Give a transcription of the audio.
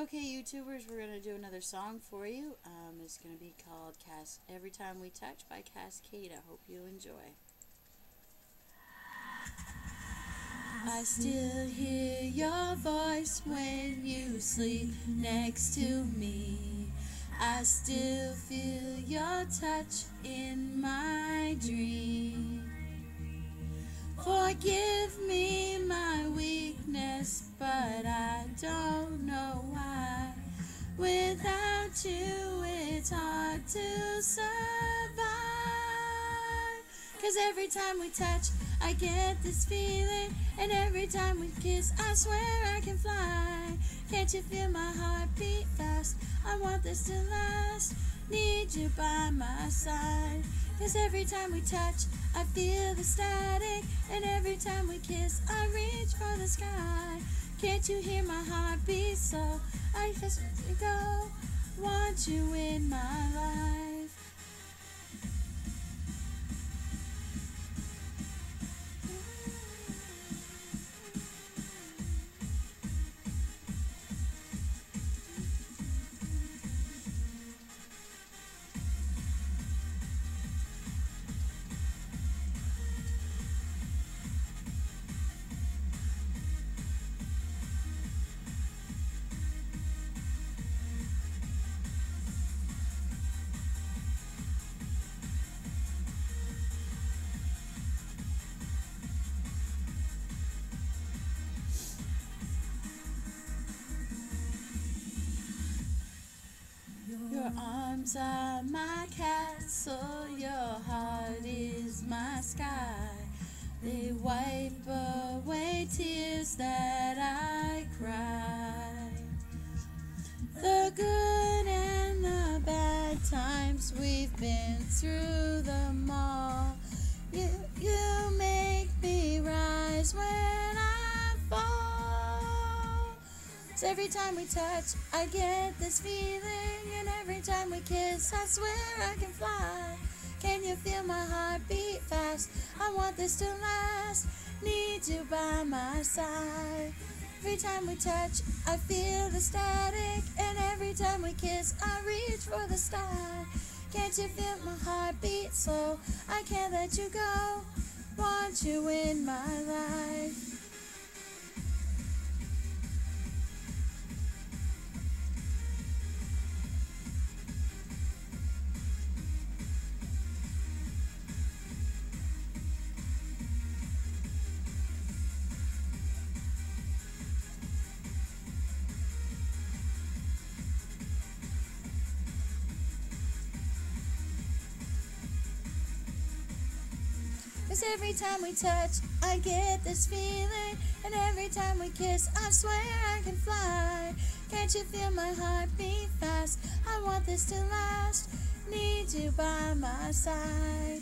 Okay, YouTubers, we're going to do another song for you. It's going to be called Every Time We Touch by Cascada. Hope you enjoy. I still hear your voice when you sleep next to me. I still feel your touch in my dream. Forgive me my weakness, but I don't know why. Without you, it's hard to survive. 'Cause every time we touch, I get this feeling. And every time we kiss, I swear I can fly. Can't you feel my heart beat fast? I want this to last. Need you by my side. 'Cause every time we touch, I feel the static. And every time we kiss, I reach for the sky. Can't you hear my heart beat so? I just go, want you in my life. Your arms are my castle, your heart is my sky. They wipe away tears that I cry. The good and the bad times, we've been through them all. You make me rise when I fall. So every time we touch, I get this feeling. And every time we kiss, I swear I can fly. Can you feel my heart beat fast? I want this to last. Need you by my side. Every time we touch, I feel the static. And every time we kiss, I reach for the sky. Can't you feel my heart beat slow? I can't let you go. Want you in my life. Cause every time we touch, I get this feeling. And every time we kiss, I swear I can fly. Can't you feel my heart beat fast? I want this to last. Need you by my side.